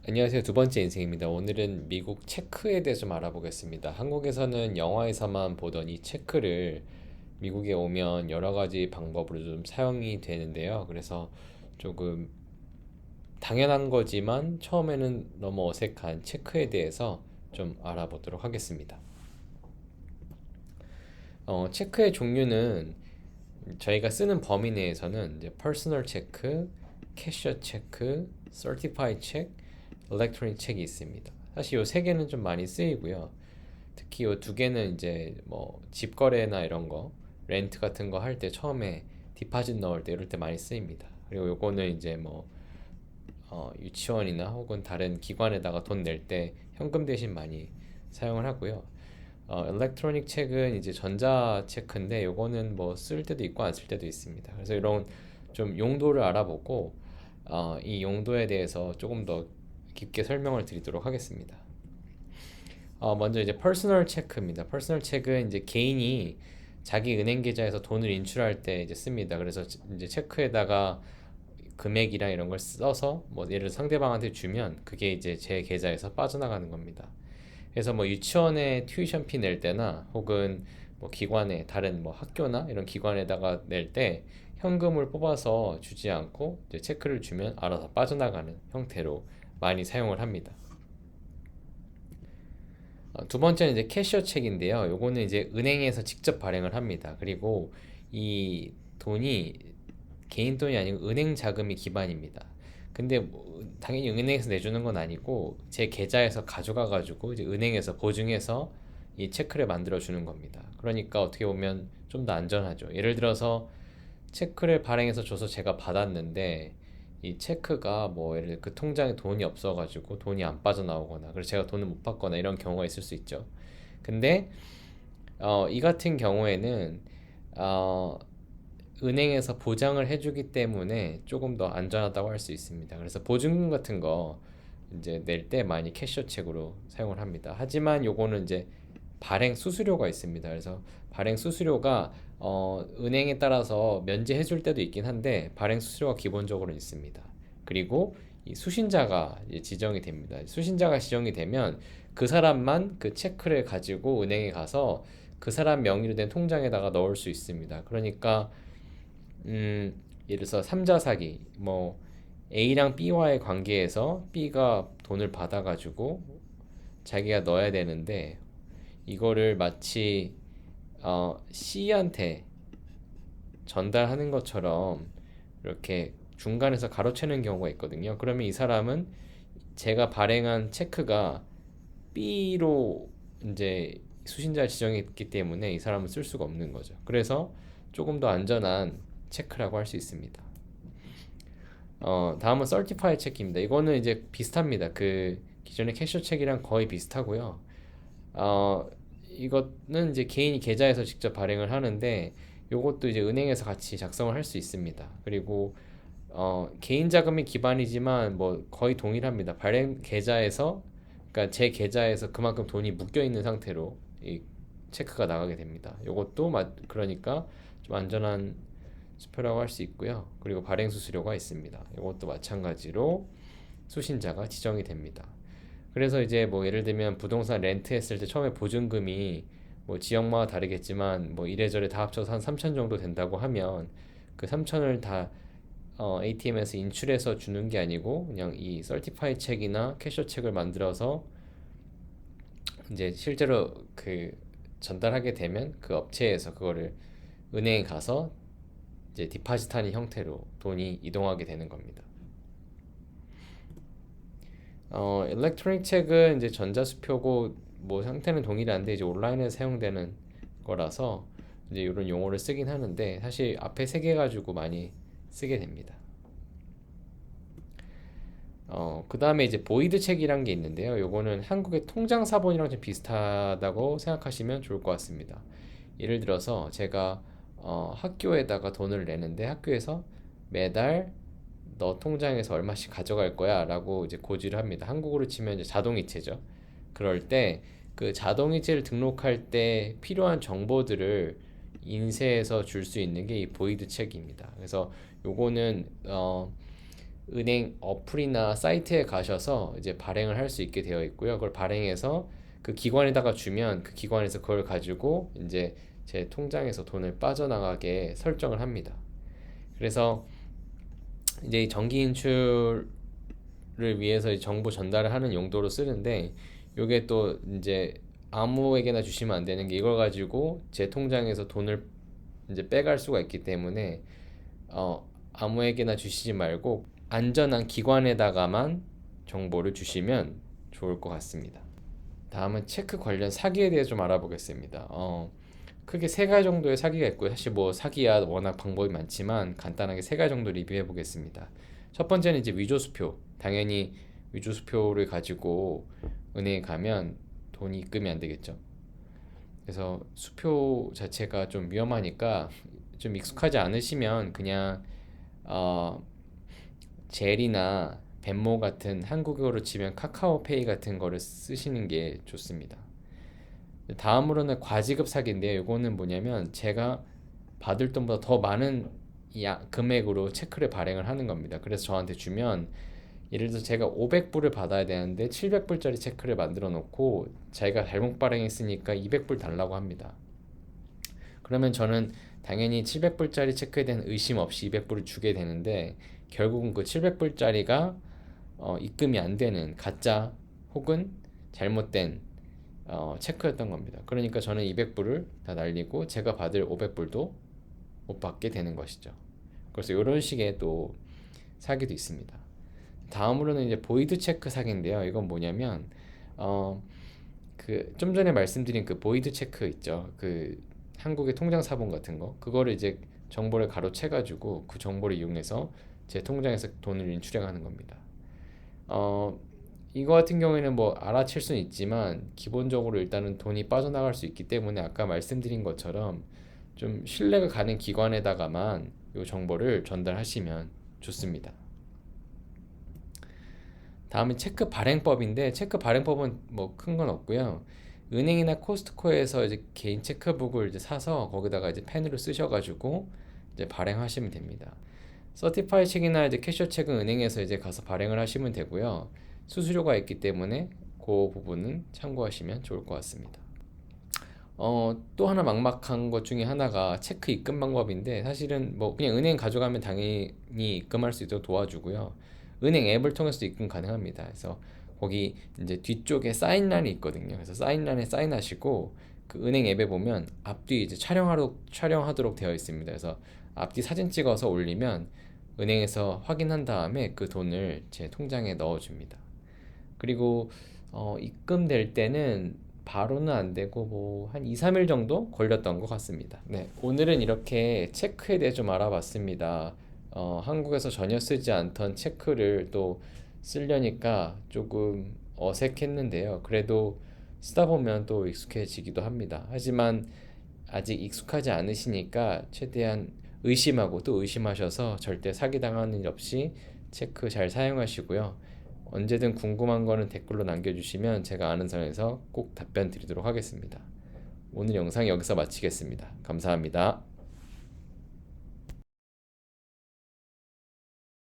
안녕하세요. 두 번째 인생입니다. 오늘은 미국 체크에 대해서 좀 알아보겠습니다. 한국에서는 영화에서만 보던 이 체크를 미국에 오면 여러 가지 방법으로 좀 사용이 되는데요. 그래서 조금 당연한 거지만 처음에는 너무 어색한 체크에 대해서 좀 알아보도록 하겠습니다. 체크의 종류는 저희가 쓰는 범위 내에서는 이제 퍼스널 체크, 캐셔 체크, 서티파이 체크, 일렉트로닉 체크이 있습니다. 사실 이 세 개는 좀 많이 쓰이고요. 특히 이 두 개는 이제 뭐 집거래나 이런 거, 렌트 같은 거 할 때 처음에 디파짓 넣을 때 이럴 때 많이 쓰입니다. 그리고 요거는 이제 뭐 유치원이나 혹은 다른 기관에다가 돈 낼 때 현금 대신 많이 사용을 하고요. 일렉트로닉 책은 이제 전자 체크인데 요거는 뭐 쓸 때도 있고 안 쓸 때도 있습니다. 그래서 이런 좀 용도를 알아보고 이 용도에 대해서 조금 더 깊게 설명을 드리도록 하겠습니다. 먼저 이제 퍼스널 체크입니다. 퍼스널 체크는 이제 개인이 자기 은행 계좌에서 돈을 인출할 때 이제 씁니다. 그래서 이제 체크에다가 금액이랑 이런 걸 써서 뭐 예를 들어 상대방한테 주면 그게 이제 제 계좌에서 빠져나가는 겁니다. 그래서 뭐 유치원에 튜이션피 낼 때나 혹은 뭐 기관에 다른 뭐 학교나 이런 기관에다가 낼 때 현금을 뽑아서 주지 않고 이제 체크를 주면 알아서 빠져나가는 형태로 많이 사용을 합니다. 두 번째는 이제 캐셔 체크인데요. 요거는 이제 은행에서 직접 발행을 합니다. 그리고 이 돈이 개인 돈이 아니고 은행 자금이 기반입니다. 근데 뭐 당연히 은행에서 내주는 건 아니고 제 계좌에서 가져가 가지고 이제 은행에서 보증해서 이 체크를 만들어 주는 겁니다. 그러니까 어떻게 보면 좀 더 안전하죠. 예를 들어서 체크를 발행해서 줘서 제가 받았는데 이 체크가 뭐 예를 들어 그 통장에 돈이 없어가지고 돈이 안 빠져나오거나 그래서 제가 돈을 못 받거나 이런 경우가 있을 수 있죠. 근데 이 같은 경우에는 어, 은행에서 보장을 해주기 때문에 조금 더 안전하다고 할 수 있습니다. 그래서 보증금 같은 거 이제 낼 때 많이 캐셔 체크로 사용을 합니다. 하지만 요거는 이제 발행 수수료가 있습니다. 그래서 발행 수수료가 은행에 따라서 면제해 줄 때도 있긴 한데 발행 수수료가 기본적으로 있습니다. 그리고 이 수신자가 지정이 됩니다. 수신자가 지정이 되면 그 사람만 그 체크를 가지고 은행에 가서 그 사람 명의로 된 통장에다가 넣을 수 있습니다. 그러니까 예를 들어서 삼자 사기, 뭐 A랑 B와의 관계에서 B가 돈을 받아가지고 자기가 넣어야 되는데 이거를 마치 C한테 전달하는 것처럼 이렇게 중간에서 가로채는 경우가 있거든요. 그러면 이 사람은 제가 발행한 체크가 B로 이제 수신자 지정했기 때문에 이 사람은 쓸 수가 없는 거죠. 그래서 조금 더 안전한 체크라고 할 수 있습니다. 다음은 Certified 체크입니다. 이거는 이제 비슷합니다. 그 기존의 캐셔 체크랑 거의 비슷하고요. 어, 이거는 이제 개인이 계좌에서 직접 발행을 하는데 요것도 이제 은행에서 같이 작성을 할 수 있습니다. 그리고 개인 자금이 기반이지만 뭐 거의 동일합니다. 발행 계좌에서 그러니까 제 계좌에서 그만큼 돈이 묶여 있는 상태로 이 체크가 나가게 됩니다. 요것도 그러니까 좀 안전한 수표라고 할 수 있고요. 그리고 발행 수수료가 있습니다. 이것도 마찬가지로 수신자가 지정이 됩니다. 그래서 이제 뭐 예를 들면 부동산 렌트했을 때 처음에 보증금이 뭐 지역마다 다르겠지만 뭐 이래저래 다 합쳐서 한 3천 정도 된다고 하면 그 3천을 다 ATM에서 인출해서 주는 게 아니고 그냥 이 설티파이 책이나 캐셔 책을 만들어서 이제 실제로 그 전달하게 되면 그 업체에서 그거를 은행에 가서 이제 디파짓하는 형태로 돈이 이동하게 되는 겁니다. 일렉트로닉 책은 이제 전자수표고 뭐 형태는 동일한데 이제 온라인에 사용되는 거라서 이제 이런 용어를 쓰긴 하는데 사실 앞에 세 개 가지고 많이 쓰게 됩니다. 그 다음에 이제 보이드 책이란 게 있는데요. 요거는 한국의 통장 사본이랑 좀 비슷하다고 생각하시면 좋을 것 같습니다. 예를 들어서 제가 학교에다가 돈을 내는데 학교에서 매달 너 통장에서 얼마씩 가져갈 거야 라고 이제 고지를 합니다. 한국으로 치면 이제 자동이체죠. 그럴 때 그 자동이체를 등록할 때 필요한 정보들을 인쇄해서 줄 수 있는 게 이 보이드 책입니다. 그래서 요거는 은행 어플이나 사이트에 가셔서 이제 발행을 할 수 있게 되어 있고요. 그걸 발행해서 그 기관에다가 주면 그 기관에서 그걸 가지고 이제 제 통장에서 돈을 빠져나가게 설정을 합니다. 그래서 이제 이 정기 인출을 위해서 정보 전달을 하는 용도로 쓰는데, 요게 또 이제 아무에게나 주시면 안 되는 게, 이걸 가지고 제 통장에서 돈을 이제 빼갈 수가 있기 때문에 아무에게나 주시지 말고 안전한 기관에다가만 정보를 주시면 좋을 것 같습니다. 다음은 체크 관련 사기에 대해 좀 알아보겠습니다. 크게 세 가지 정도의 사기가 있고요. 사실 뭐 사기야 워낙 방법이 많지만 간단하게 세 가지 정도 리뷰해 보겠습니다. 첫 번째는 이제 위조수표. 당연히 위조수표를 가지고 은행에 가면 돈이 입금이 안 되겠죠. 그래서 수표 자체가 좀 위험하니까 좀 익숙하지 않으시면 그냥 어, 젤이나 벤모 같은, 한국어로 치면 카카오페이 같은 거를 쓰시는 게 좋습니다. 다음으로는 과지급 사기인데요. 이거는 뭐냐면 제가 받을 돈보다 더 많은 금액으로 체크를 발행을 하는 겁니다. 그래서 저한테 주면, 예를 들어서 제가 500불을 받아야 되는데 700불짜리 체크를 만들어 놓고 자기가 잘못 발행했으니까 200불 달라고 합니다. 그러면 저는 당연히 700불짜리 체크에 대한 의심 없이 200불을 주게 되는데, 결국은 그 700불짜리가 입금이 안 되는 가짜 혹은 잘못된 체크였던 겁니다. 그러니까 저는 200불을 다 날리고 제가 받을 500불도 못 받게 되는 것이죠. 그래서 이런 식의 또 사기도 있습니다. 다음으로는 이제 보이드 체크 사기인데요. 이건 뭐냐면 그 좀 전에 말씀드린 그 보이드 체크 있죠. 그 한국의 통장 사본 같은 거, 그거를 이제 정보를 가로채 가지고 그 정보를 이용해서 제 통장에서 돈을 인출하는 겁니다. 이거 같은 경우에는 뭐 알아챌 수는 있지만 기본적으로 일단은 돈이 빠져나갈 수 있기 때문에 아까 말씀드린 것처럼 좀 신뢰가 가는 기관에다가만 이 정보를 전달하시면 좋습니다. 다음은 체크 발행법인데, 체크 발행법은 뭐 큰 건 없고요. 은행이나 코스트코에서 이제 개인 체크북을 이제 사서 거기다가 이제 펜으로 쓰셔가지고 이제 발행하시면 됩니다. 서티파이 책이나 이제 캐셔 책은 은행에서 이제 가서 발행을 하시면 되고요. 수수료가 있기 때문에 그 부분은 참고하시면 좋을 것 같습니다. 또 하나 막막한 것 중에 하나가 체크 입금 방법인데, 사실은 뭐 그냥 은행 가져가면 당연히 입금할 수 있도록 도와주고요. 은행 앱을 통해서 입금 가능합니다. 그래서 거기 이제 뒤쪽에 사인란이 있거든요. 그래서 사인란에 사인하시고 그 은행 앱에 보면 앞뒤 이제 촬영하도록 되어 있습니다. 그래서 앞뒤 사진 찍어서 올리면 은행에서 확인한 다음에 그 돈을 제 통장에 넣어줍니다. 그리고 입금될 때는 바로는 안 되고 뭐 한 2, 3일 정도 걸렸던 것 같습니다. 네, 오늘은 이렇게 체크에 대해 좀 알아봤습니다. 한국에서 전혀 쓰지 않던 체크를 또 쓰려니까 조금 어색했는데요. 그래도 쓰다 보면 또 익숙해지기도 합니다. 하지만 아직 익숙하지 않으시니까 최대한 의심하고 또 의심하셔서 절대 사기당하는 일 없이 체크 잘 사용하시고요. 언제든 궁금한 거는 댓글로 남겨주시면 제가 아는 선에서 꼭 답변 드리도록 하겠습니다. 오늘 영상 여기서 마치겠습니다. 감사합니다.